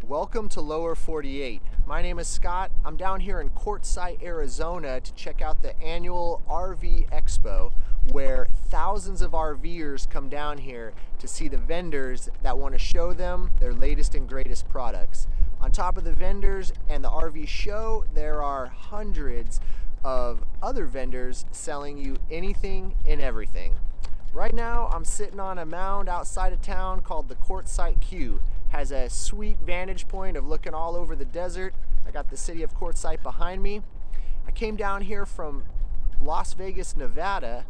Welcome to Lower 48. My name is Scott. I'm down here in Quartzsite, Arizona to check out the annual RV Expo, where thousands of RVers come down here to see the vendors that want to show them their latest and greatest products. On top of the vendors and the RV show, there are hundreds of other vendors selling you anything and everything. Right now, I'm sitting on a mound outside of town called the Quartzsite Q. Has a sweet vantage point of looking all over the desert. I got the city of Quartzsite behind me. I came down here from Las Vegas, Nevada.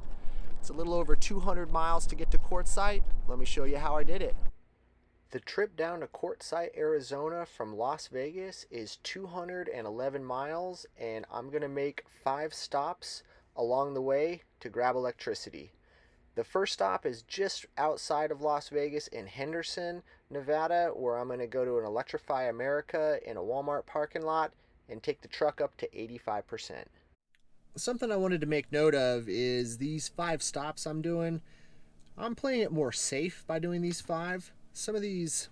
It's a little over 200 miles to get to Quartzsite. Let me show you how I did it. The trip down to Quartzsite, Arizona from Las Vegas is 211 miles, and I'm gonna make 5 stops along the way to grab electricity. The first stop is just outside of Las Vegas in Henderson, Nevada, where I'm going to go to an Electrify America in a Walmart parking lot and take the truck up to 85%. Something I wanted to make note of is these 5 stops I'm doing. I'm playing it more safe by doing these 5. Some of these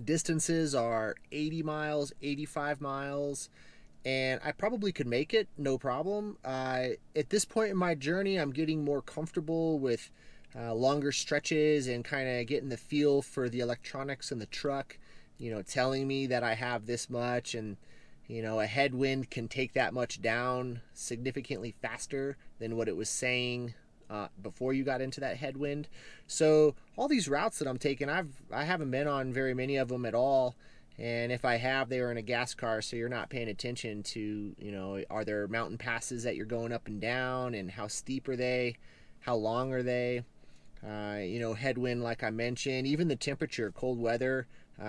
distances are 80 miles, 85 miles, and I probably could make it, no problem. At this point in my journey, I'm getting more comfortable with longer stretches and kind of getting the feel for the electronics in the truck, telling me that I have this much, and a headwind can take that much down significantly faster than what it was saying before you got into that headwind. So all these routes that I'm taking, I haven't been on very many of them at all. And if I have, they were in a gas car, so you're not paying attention to, are there mountain passes that you're going up and down, and how steep are they, how long are they, headwind, like I mentioned, even the temperature, cold weather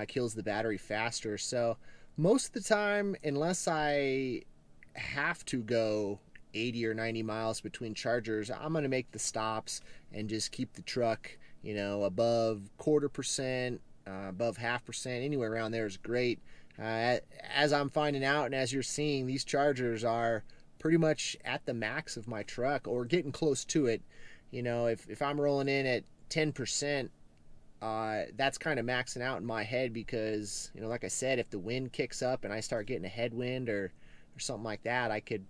kills the battery faster. So most of the time, unless I have to go 80 or 90 miles between chargers, I'm going to make the stops and just keep the truck, above 0.25%, above 0.5%, anywhere around there is great. As I'm finding out, and as you're seeing, these chargers are pretty much at the max of my truck, or getting close to it. If I'm rolling in at 10%, that's kind of maxing out in my head, because like I said, if the wind kicks up and I start getting a headwind or something like that, I could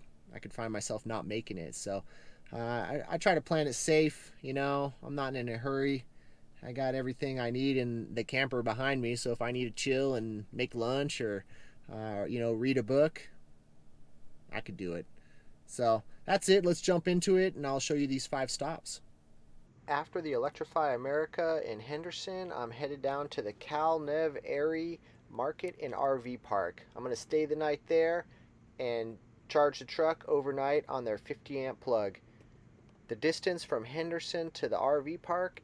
find myself not making it. So I try to plan it safe. I'm not in a hurry. I got everything I need in the camper behind me, so if I need to chill and make lunch or read a book, I could do it. So that's it. Let's jump into it, and I'll show you these 5 stops. After the Electrify America in Henderson, I'm headed down to the Cal Neve Airy Market and RV Park. I'm going to stay the night there and charge the truck overnight on their 50 amp plug. The distance from Henderson to the RV park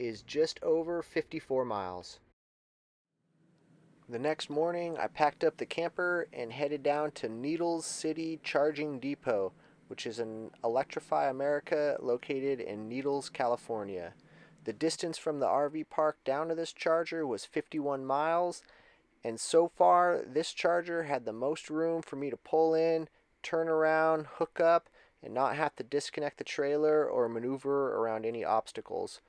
is just over 54 miles. The next morning, I packed up the camper and headed down to Needles City Charging Depot, which is an Electrify America located in Needles, California. The distance from the RV park down to this charger was 51 miles, and so far this charger had the most room for me to pull in, turn around, hook up, and not have to disconnect the trailer or maneuver around any obstacles.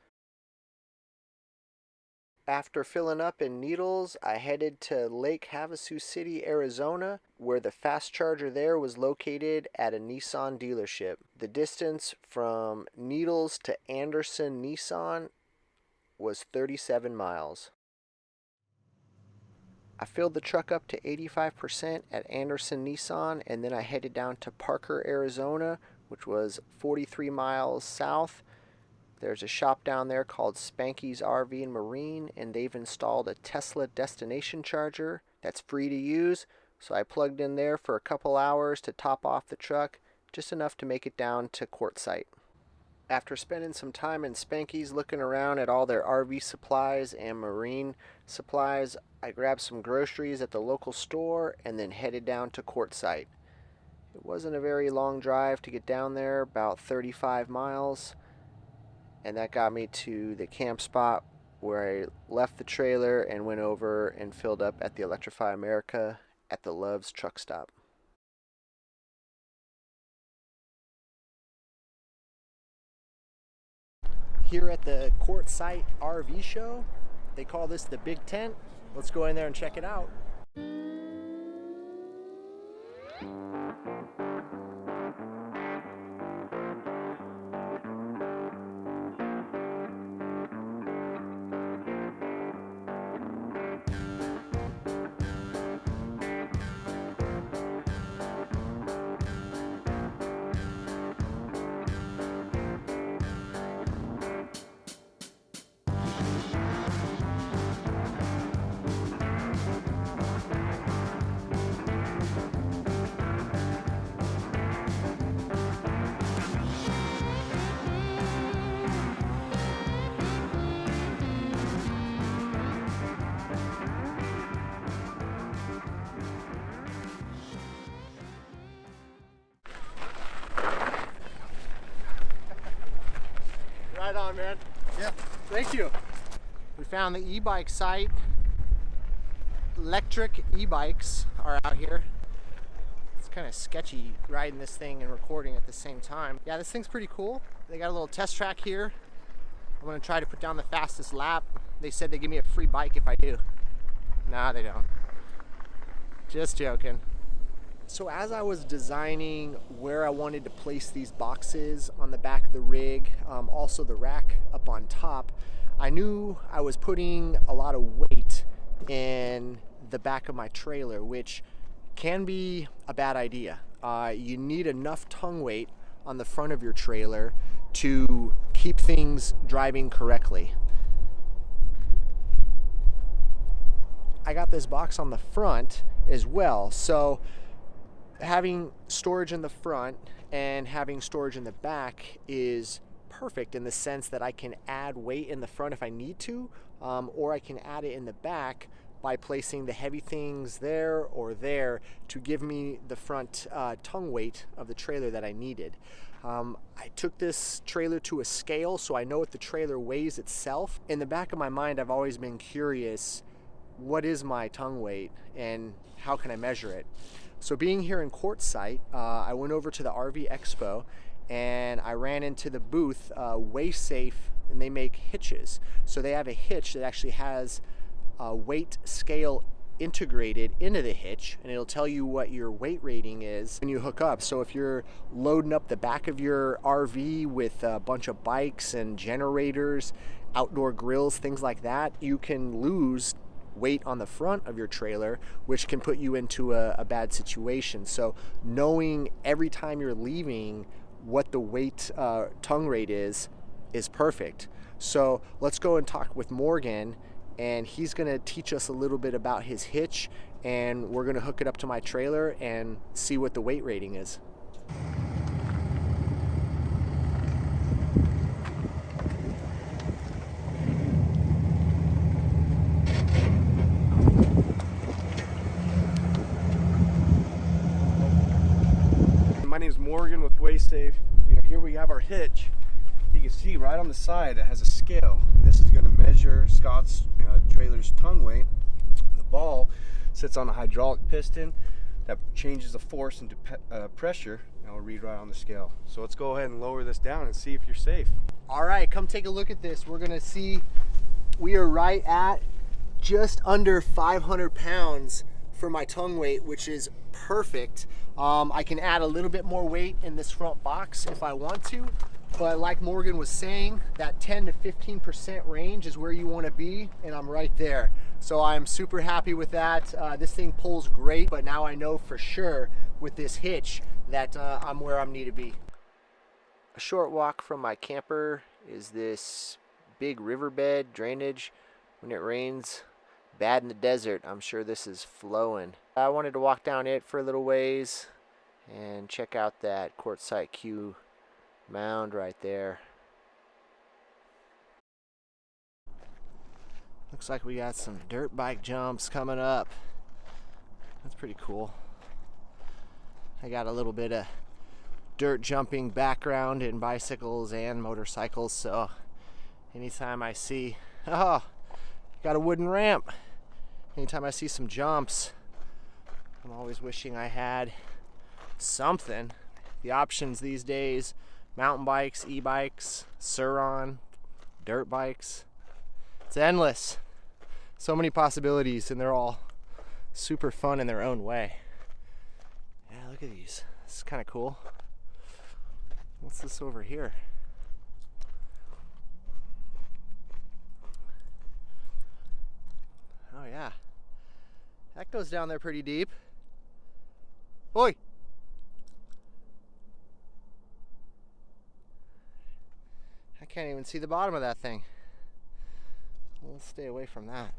After filling up in Needles, I headed to Lake Havasu City, Arizona, where the fast charger there was located at a Nissan dealership. The distance from Needles to Anderson Nissan was 37 miles. I filled the truck up to 85% at Anderson Nissan, and then I headed down to Parker, Arizona, which was 43 miles south. There's a shop down there called Spanky's RV and Marine, and they've installed a Tesla destination charger that's free to use. So I plugged in there for a couple hours to top off the truck, just enough to make it down to Quartzsite. After spending some time in Spanky's looking around at all their RV supplies and marine supplies, I grabbed some groceries at the local store and then headed down to Quartzsite. It wasn't a very long drive to get down there, about 35 miles. And that got me to the camp spot where I left the trailer and went over and filled up at the Electrify America at the Love's truck stop. Here at the Quartzsite RV show, they call this the Big Tent. let's go in there and check it out. Right on, man. Yeah. Thank you. We found the e-bike site. Electric e-bikes are out here. It's kind of sketchy riding this thing and recording at the same time. Yeah, this thing's pretty cool. They got a little test track here. I'm gonna try to put down the fastest lap. They said they give me a free bike if I do. Nah, they don't. Just joking. So as I was designing where I wanted to place these boxes on the back of the rig, also the rack up on top, I knew I was putting a lot of weight in the back of my trailer, which can be a bad idea. You need enough tongue weight on the front of your trailer to keep things driving correctly. I got this box on the front as well, so having storage in the front and having storage in the back is perfect in the sense that I can add weight in the front if I need to, or I can add it in the back by placing the heavy things there or there to give me the front tongue weight of the trailer that I needed. I took this trailer to a scale so I know what the trailer weighs itself. In the back of my mind, I've always been curious, what is my tongue weight and how can I measure it? So being here in Quartzsite, I went over to the RV Expo and I ran into the booth, Weigh Safe, and they make hitches. So they have a hitch that actually has a weight scale integrated into the hitch, and it'll tell you what your weight rating is when you hook up. So if you're loading up the back of your RV with a bunch of bikes and generators, outdoor grills, things like that, you can lose weight on the front of your trailer, which can put you into a bad situation. So knowing every time you're leaving what the weight tongue rate is perfect. So let's go and talk with Morgan, and he's gonna teach us a little bit about his hitch, and we're gonna hook it up to my trailer and see what the weight rating is. My name is Morgan with Weigh Safe. Here we have our hitch. You can see right on the side it has a scale. This is going to measure Scott's trailer's tongue weight. The ball sits on a hydraulic piston that changes the force into pressure, and it'll read right on the scale. So let's go ahead and lower this down and see if you're safe. All right, come take a look at this. We're gonna see we are right at just under 500 pounds for my tongue weight, which is perfect. I can add a little bit more weight in this front box if I want to, but like Morgan was saying, that 10 to 15% range is where you want to be, and I'm right there. So I'm super happy with that. This thing pulls great, but now I know for sure with this hitch that I'm where I need to be. A short walk from my camper is this big riverbed drainage. When it rains bad in the desert, I'm sure this is flowing. I wanted to walk down it for a little ways and check out that Quartzsite Q mound right there. Looks like we got some dirt bike jumps coming up. That's pretty cool. I got a little bit of dirt jumping background in bicycles and motorcycles, so anytime I see, got a wooden ramp. Anytime I see some jumps, I'm always wishing I had something. The options these days, mountain bikes, e-bikes, Sur-Ron, dirt bikes, it's endless. So many possibilities, and they're all super fun in their own way. Yeah, look at these. This is kind of cool. What's this over here? Oh yeah, that goes down there pretty deep. Oi! I can't even see the bottom of that thing. We'll stay away from that.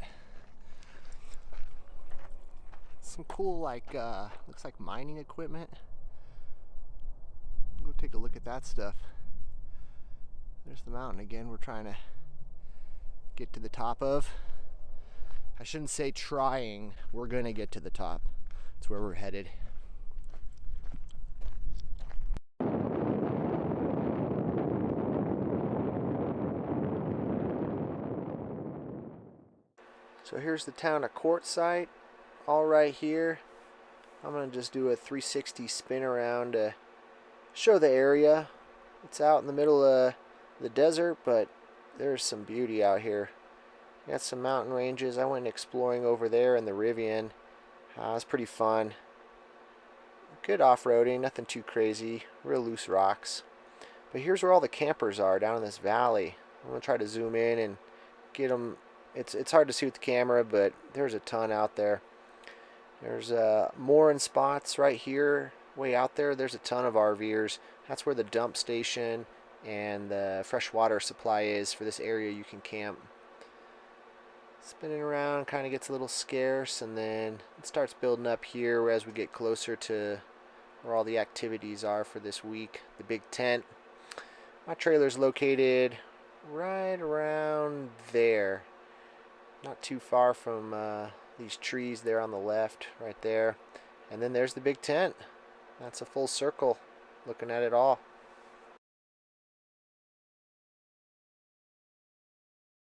Some cool, looks like mining equipment. Go take a look at that stuff. There's the mountain again we're trying to get to the top of. I shouldn't say trying, we're gonna get to the top. That's where we're headed. So here's the town of Quartzsite, all right here. I'm gonna just do a 360 spin around to show the area. It's out in the middle of the desert, but there's some beauty out here. Got some mountain ranges. I went exploring over there in the Rivian. It was pretty fun. Good off-roading, nothing too crazy. Real loose rocks. But here's where all the campers are, down in this valley. I'm gonna try to zoom in and get them. It's hard to see with the camera, but there's a ton out there. There's mooring spots right here, way out there. There's a ton of RVers. That's where the dump station and the fresh water supply is for this area you can camp. Spinning around kind of gets a little scarce, and then it starts building up here as we get closer to where all the activities are for this week. The big tent. My trailer's located right around there. Not too far from these trees there on the left, right there. And then there's the big tent. That's a full circle looking at it all.